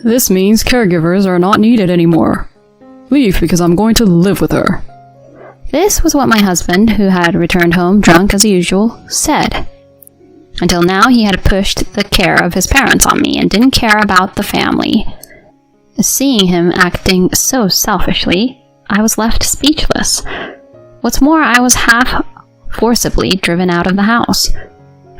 This means caregivers are not needed anymore. Leave because I'm going to live with her. This was what my husband, who had returned home drunk as usual, said. Until now, he had pushed the care of his parents on me and didn't care about the family. Seeing him acting so selfishly, I was left speechless. What's more, I was half forcibly driven out of the house.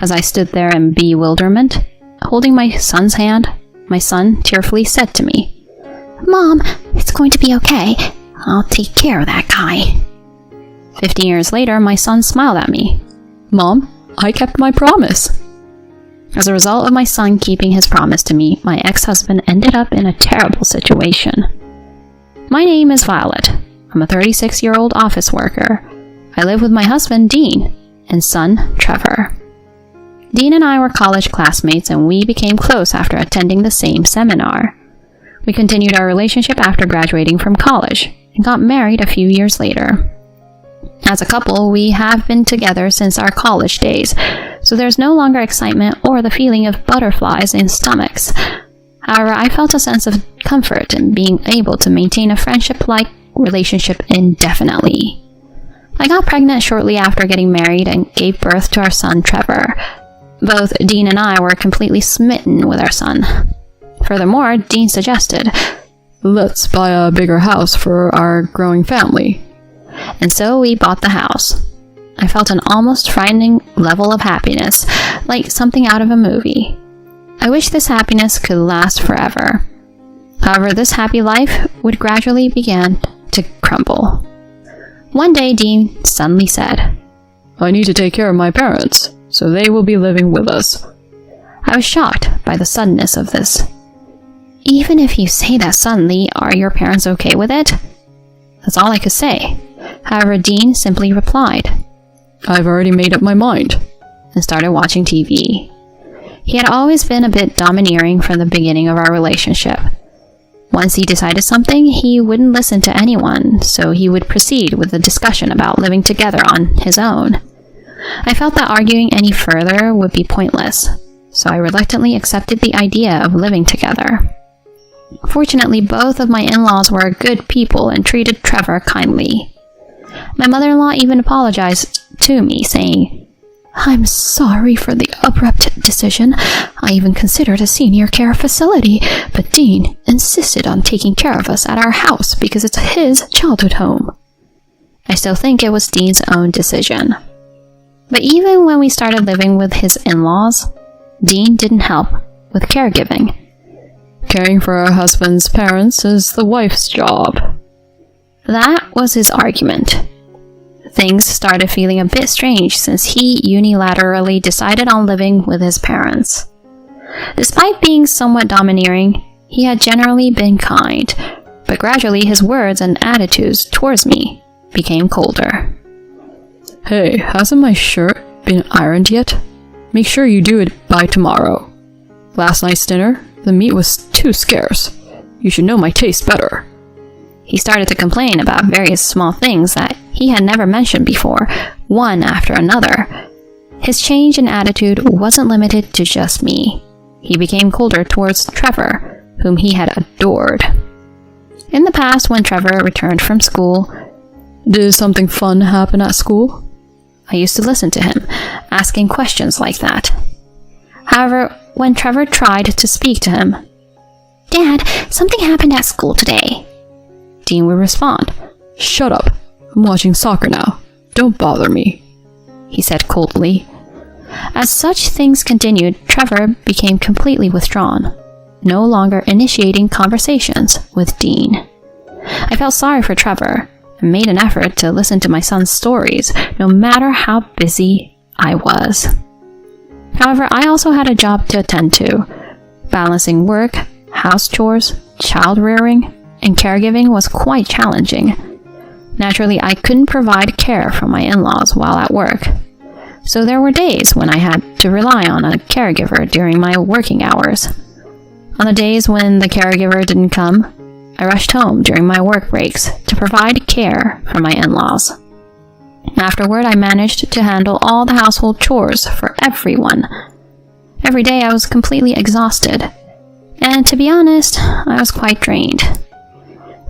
As I stood there in bewilderment, holding my son's hand, my son tearfully said to me, "Mom, it's going to be okay. I'll take care of that guy." 15 years later, my son smiled at me. Mom, I kept my promise. As a result of my son keeping his promise to me, my ex-husband ended up in a terrible situation. My name is Violet. I'm a 36-year-old office worker. I live with my husband, Dean, and son, Trevor. Dean and I were college classmates, and we became close after attending the same seminar. We continued our relationship after graduating from college, and got married a few years later. As a couple, we have been together since our college days, so there's no longer excitement or the feeling of butterflies in stomachs. However, I felt a sense of comfort in being able to maintain a friendship-like relationship indefinitely. I got pregnant shortly after getting married and gave birth to our son, Trevor. Both Dean and I were completely smitten with our son. Furthermore, Dean suggested, "Let's buy a bigger house for our growing family." And so we bought the house. I felt an almost frightening level of happiness, like something out of a movie. I wish this happiness could last forever. However, this happy life would gradually begin to crumble. One day, Dean suddenly said, "I need to take care of my parents, so they will be living with us." I was shocked by the suddenness of this. "Even if you say that suddenly, are your parents okay with it?" That's all I could say. However, Dean simply replied, "I've already made up my mind," and started watching TV. He had always been a bit domineering from the beginning of our relationship. Once he decided something, he wouldn't listen to anyone, so he would proceed with the discussion about living together on his own. I felt that arguing any further would be pointless, so I reluctantly accepted the idea of living together. Fortunately, both of my in-laws were good people and treated Trevor kindly. My mother-in-law even apologized to me, saying, "I'm sorry for the abrupt decision. I even considered a senior care facility, but Dean insisted on taking care of us at our house because it's his childhood home." I still think it was Dean's own decision. But even when we started living with his in-laws, Dean didn't help with caregiving. "Caring for her husband's parents is the wife's job." That was his argument. Things started feeling a bit strange since he unilaterally decided on living with his parents. Despite being somewhat domineering, he had generally been kind, but gradually his words and attitudes towards me became colder. "Hey, hasn't my shirt been ironed yet? Make sure you do it by tomorrow. Last night's dinner, the meat was too scarce. You should know my taste better." He started to complain about various small things that he had never mentioned before, one after another. His change in attitude wasn't limited to just me. He became colder towards Trevor, whom he had adored. In the past, when Trevor returned from school, "Did something fun happen at school?" I used to listen to him, asking questions like that. However, when Trevor tried to speak to him, "Dad, something happened at school today," Dean would respond, "Shut up. I'm watching soccer now. Don't bother me," he said coldly. As such things continued, Trevor became completely withdrawn, no longer initiating conversations with Dean. I felt sorry for Trevor and made an effort to listen to my son's stories, no matter how busy I was. However, I also had a job to attend to. Balancing work, house chores, child rearing, and caregiving was quite challenging. Naturally, I couldn't provide care for my in-laws while at work, so there were days when I had to rely on a caregiver during my working hours. On the days when the caregiver didn't come, I rushed home during my work breaks to provide care for my in-laws. Afterward, I managed to handle all the household chores for everyone. Every day I was completely exhausted, And to be honest, I was quite drained.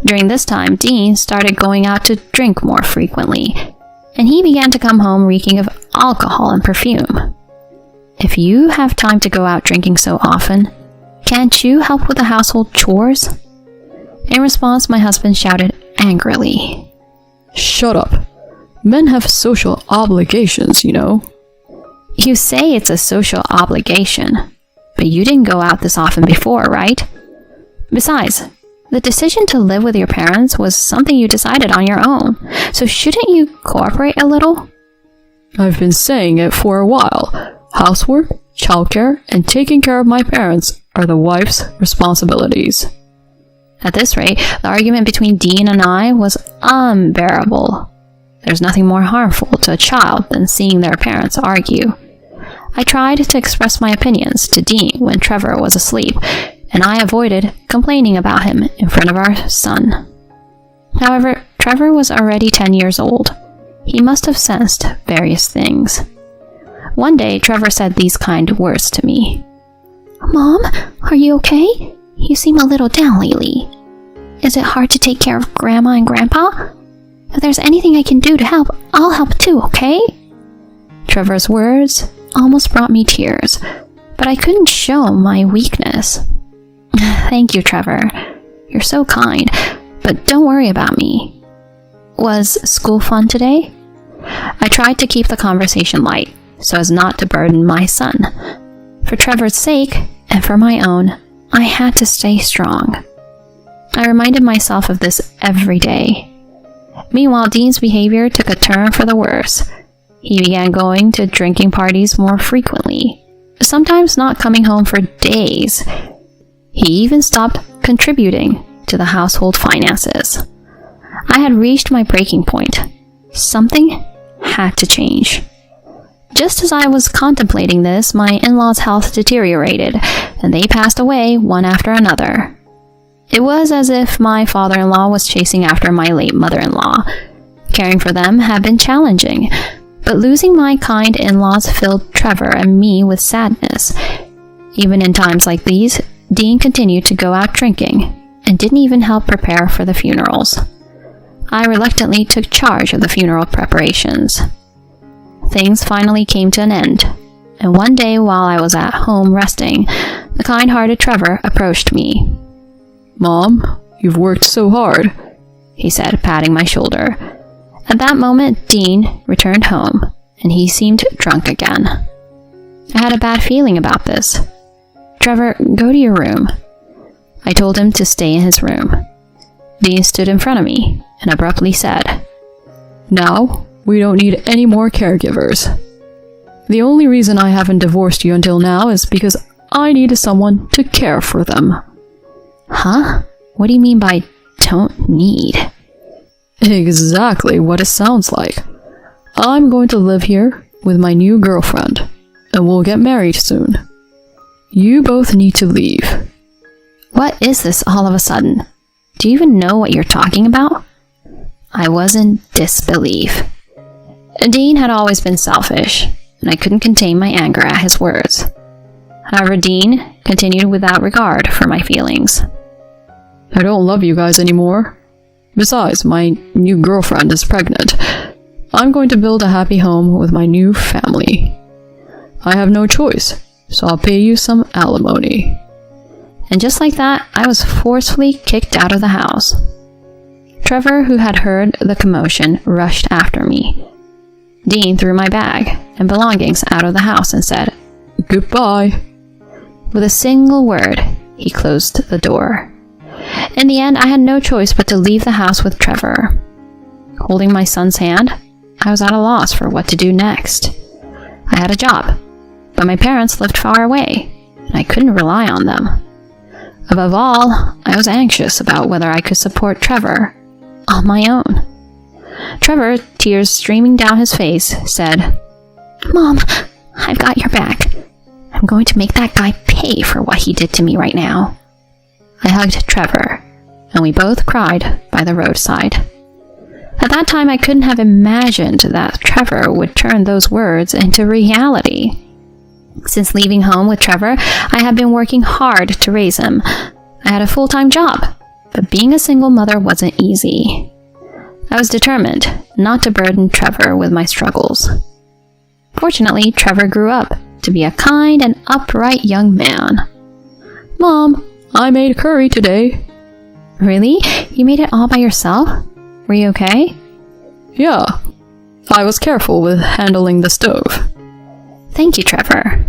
During this time, Dean started going out to drink more frequently, and he began to come home reeking of alcohol and perfume. If you have time to go out drinking so often, can't you help with the household chores? In response, my husband shouted angrily, Shut up. Men have social obligations, you know. You say it's a social obligation, but you didn't go out this often before, right? Besides, the decision to live with your parents was something you decided on your own, so shouldn't you cooperate a little? I've been saying it for a while. Housework, childcare, and taking care of my parents are the wife's responsibilities. At this rate, the argument between Dean and I was unbearable. There's nothing more harmful to a child than seeing their parents argue. I tried to express my opinions to Dean when Trevor was asleep, and I avoided complaining about him in front of our son. However, Trevor was already 10 years old. He must have sensed various things. One day, Trevor said these kind words to me. Mom, are you okay? You seem a little down lately. Is it hard to take care of Grandma and Grandpa? If there's anything I can do to help, I'll help too, okay? Trevor's words almost brought me tears, but I couldn't show my weakness. Thank you, Trevor. You're so kind, but don't worry about me. Was school fun today? I tried to keep the conversation light, so as not to burden my son. For Trevor's sake, and for my own, I had to stay strong. I reminded myself of this every day. Meanwhile, Dean's behavior took a turn for the worse. He began going to drinking parties more frequently, sometimes not coming home for days. He even stopped contributing to the household finances. I had reached my breaking point. Something had to change. Just as I was contemplating this, my in-laws' health deteriorated, and they passed away one after another. It was as if my father-in-law was chasing after my late mother-in-law. Caring for them had been challenging, but losing my kind in-laws filled Trevor and me with sadness. Even in times like these, Dean continued to go out drinking, and didn't even help prepare for the funerals. I reluctantly took charge of the funeral preparations. Things finally came to an end, and one day while I was at home resting, the kind-hearted Trevor approached me. Mom, you've worked so hard, he said, patting my shoulder. At that moment, Dean returned home, and he seemed drunk again. I had a bad feeling about this. Trevor, go to your room. I told him to stay in his room. Dean stood in front of me and abruptly said, Now, we don't need any more caregivers. The only reason I haven't divorced you until now is because I needed someone to care for them. Huh? What do you mean by don't need? Exactly what it sounds like. I'm going to live here with my new girlfriend, and we'll get married soon. You both need to leave. What is this all of a sudden? Do you even know what you're talking about? I was in disbelief. Dean had always been selfish, and I couldn't contain my anger at his words. However, Dean continued without regard for my feelings. I don't love you guys anymore. Besides, my new girlfriend is pregnant. I'm going to build a happy home with my new family. I have no choice, so I'll pay you some alimony. And just like that, I was forcefully kicked out of the house. Trevor, who had heard the commotion, rushed after me. Dean threw my bag and belongings out of the house and said, Goodbye. With a single word, he closed the door. In the end, I had no choice but to leave the house with Trevor. Holding my son's hand, I was at a loss for what to do next. I had a job, but my parents lived far away, and I couldn't rely on them. Above all, I was anxious about whether I could support Trevor on my own. Trevor, tears streaming down his face, said, Mom, I've got your back. I'm going to make that guy pay for what he did to me right now. I hugged Trevor, and we both cried by the roadside. At that time, I couldn't have imagined that Trevor would turn those words into reality. Since leaving home with Trevor, I had been working hard to raise him. I had a full-time job, but being a single mother wasn't easy. I was determined not to burden Trevor with my struggles. Fortunately, Trevor grew up to be a kind and upright young man. Mom, I made curry today. Really? You made it all by yourself? Were you okay? Yeah, I was careful with handling the stove. Thank you, Trevor.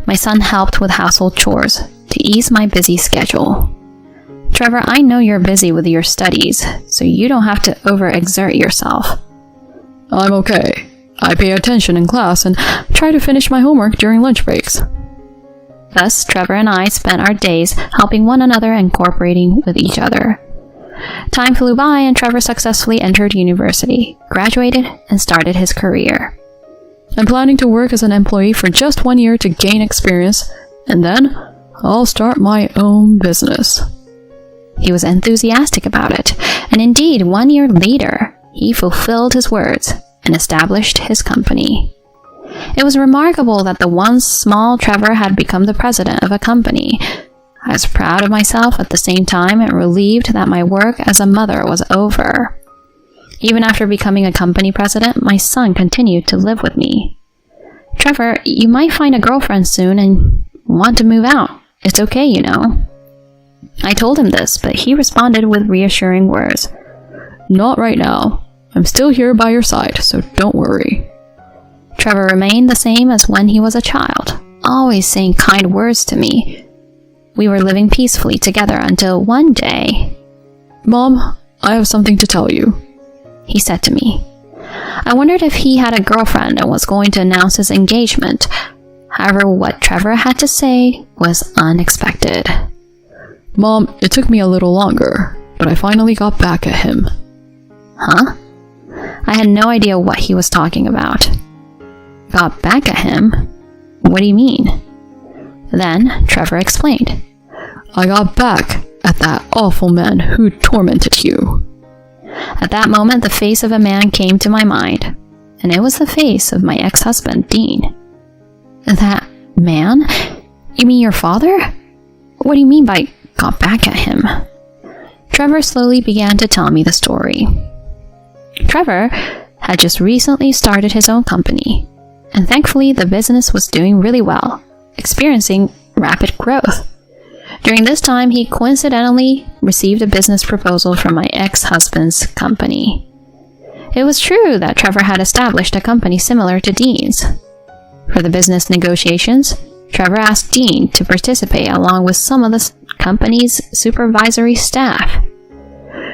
My son helped with household chores to ease my busy schedule. Trevor, I know you're busy with your studies, so you don't have to overexert yourself. I'm okay. I pay attention in class and try to finish my homework during lunch breaks. Thus, Trevor and I spent our days helping one another and cooperating with each other. Time flew by and Trevor successfully entered university, graduated, and started his career. I'm planning to work as an employee for just 1 year to gain experience, and then I'll start my own business. He was enthusiastic about it, and indeed, 1 year later, he fulfilled his words and established his company. It was remarkable that the once small Trevor had become the president of a company. I was proud of myself at the same time and relieved that my work as a mother was over. Even after becoming a company president, my son continued to live with me. Trevor, you might find a girlfriend soon and want to move out. It's okay, you know. I told him this, but he responded with reassuring words. Not right now. I'm still here by your side, so don't worry. Trevor remained the same as when he was a child, always saying kind words to me. We were living peacefully together until one day. Mom, I have something to tell you, he said to me. I wondered if he had a girlfriend and was going to announce his engagement. However, what Trevor had to say was unexpected. Mom, it took me a little longer, but I finally got back at him. Huh? I had no idea what he was talking about. Got back at him? What do you mean? Then Trevor explained. I got back at that awful man who tormented you. At that moment, the face of a man came to my mind, and it was the face of my ex-husband, Dean. That man? You mean your father? What do you mean by got back at him? Trevor slowly began to tell me the story. Trevor had just recently started his own company, and thankfully the business was doing really well, experiencing rapid growth. During this time, he coincidentally received a business proposal from my ex-husband's company. It was true that Trevor had established a company similar to Dean's. For the business negotiations, Trevor asked Dean to participate along with some of the company's supervisory staff.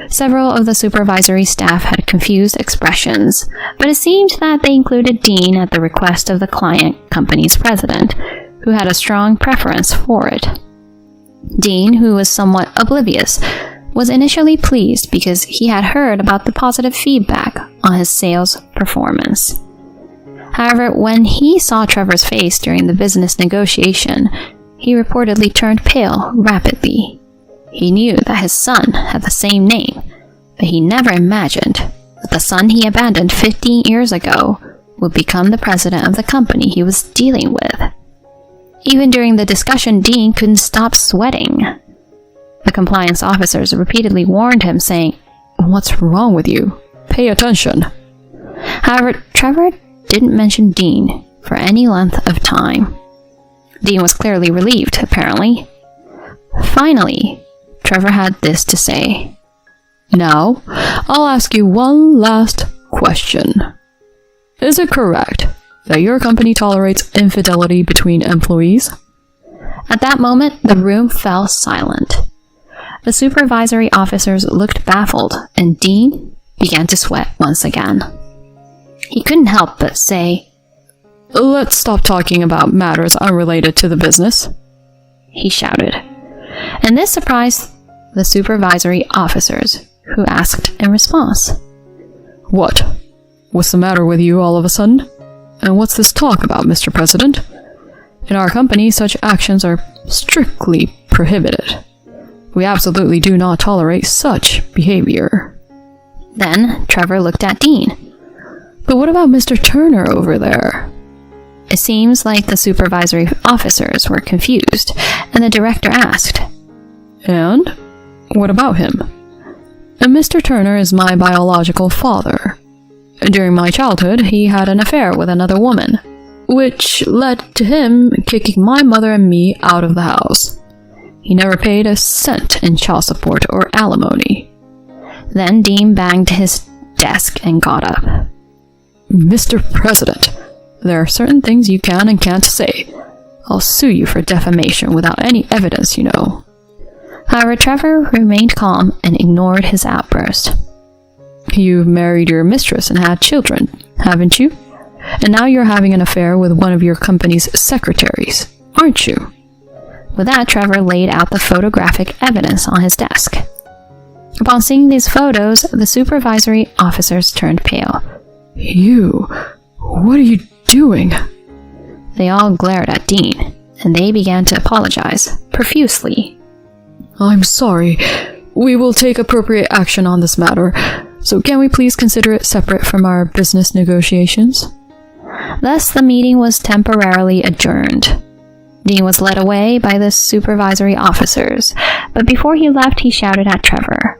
Several of the supervisory staff had confused expressions, but it seemed that they included Dean at the request of the client company's president, who had a strong preference for it. Dean, who was somewhat oblivious, was initially pleased because he had heard about the positive feedback on his sales performance. However, when he saw Trevor's face during the business negotiation, he reportedly turned pale rapidly. He knew that his son had the same name, but he never imagined that the son he abandoned 15 years ago would become the president of the company he was dealing with. Even during the discussion, Dean couldn't stop sweating. The compliance officers repeatedly warned him, saying, "What's wrong with you? Pay attention." However, Trevor didn't mention Dean for any length of time. Dean was clearly relieved, apparently. Finally, Trevor had this to say. "Now, I'll ask you one last question. Is it correct that your company tolerates infidelity between employees?" At that moment, the room fell silent. The supervisory officers looked baffled, and Dean began to sweat once again. He couldn't help but say, "Let's stop talking about matters unrelated to the business," he shouted. And this surprised the supervisory officers, who asked in response, "What? What's the matter with you all of a sudden? And what's this talk about, Mr. President? In our company, such actions are strictly prohibited. We absolutely do not tolerate such behavior." Then Trevor looked at Dean. "But what about Mr. Turner over there?" It seems like the supervisory officers were confused, and the director asked, "And? What about him?" "Mr. Turner is my biological father. During my childhood, he had an affair with another woman, which led to him kicking my mother and me out of the house. He never paid a cent in child support or alimony." Then Dean banged his desk and got up. "Mr. President, there are certain things you can and can't say. I'll sue you for defamation without any evidence, you know." However, Trevor remained calm and ignored his outburst. "You've married your mistress and had children, haven't you? And now you're having an affair with one of your company's secretaries, aren't you?" With that, Trevor laid out the photographic evidence on his desk. Upon seeing these photos, the supervisory officers turned pale. What are you doing?" They all glared at Dean, and they began to apologize profusely. "I'm sorry. We will take appropriate action on this matter. So can we please consider it separate from our business negotiations?" Thus, the meeting was temporarily adjourned. Dean was led away by the supervisory officers, but before he left, he shouted at Trevor.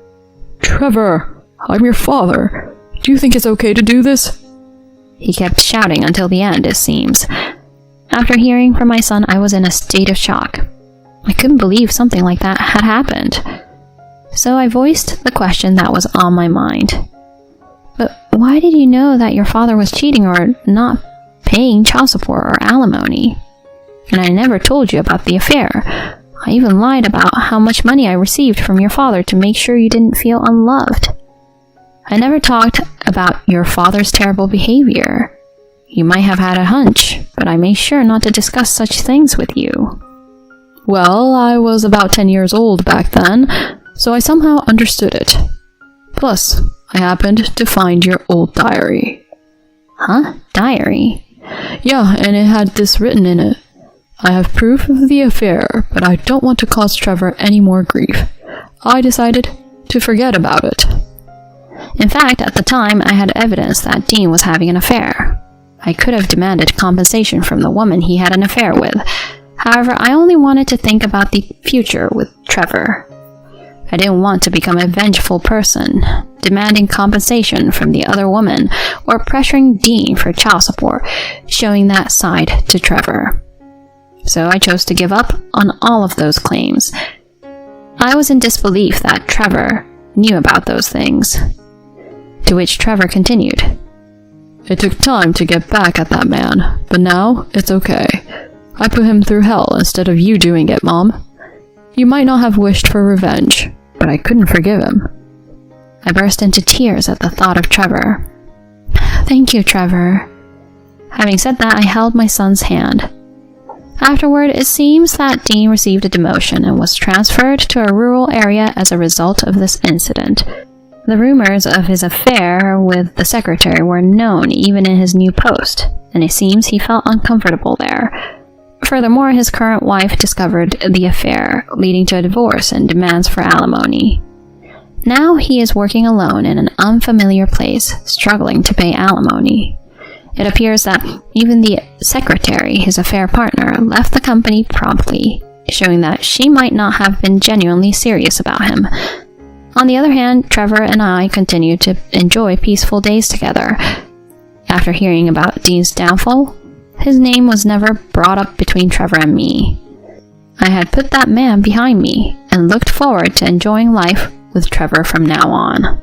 "Trevor, I'm your father. Do you think it's okay to do this?" He kept shouting until the end, it seems. After hearing from my son, I was in a state of shock. I couldn't believe something like that had happened. So I voiced the question that was on my mind. "But why did you know that your father was cheating or not paying child support or alimony? And I never told you about the affair. I even lied about how much money I received from your father to make sure you didn't feel unloved. I never talked about your father's terrible behavior. You might have had a hunch, but I made sure not to discuss such things with you." "Well, I was about 10 years old back then, so I somehow understood it. Plus, I happened to find your old diary." "Huh? Diary?" "Yeah, and it had this written in it. I have proof of the affair, but I don't want to cause Trevor any more grief. I decided to forget about it." In fact, at the time, I had evidence that Dean was having an affair. I could have demanded compensation from the woman he had an affair with. However, I only wanted to think about the future with Trevor. I didn't want to become a vengeful person, demanding compensation from the other woman or pressuring Dean for child support, showing that side to Trevor. So I chose to give up on all of those claims. I was in disbelief that Trevor knew about those things. To which Trevor continued, "It took time to get back at that man, but now it's okay. I put him through hell instead of you doing it, Mom. You might not have wished for revenge, but I couldn't forgive him." I burst into tears at the thought of Trevor. "Thank you, Trevor." Having said that, I held my son's hand. Afterward, it seems that Dean received a demotion and was transferred to a rural area as a result of this incident. The rumors of his affair with the secretary were known even in his new post, and it seems he felt uncomfortable there. Furthermore, his current wife discovered the affair, leading to a divorce and demands for alimony. Now he is working alone in an unfamiliar place, struggling to pay alimony. It appears that even the secretary, his affair partner, left the company promptly, showing that she might not have been genuinely serious about him. On the other hand, Trevor and I continued to enjoy peaceful days together. After hearing about Dean's downfall, his name was never brought up between Trevor and me. I had put that man behind me and looked forward to enjoying life with Trevor from now on.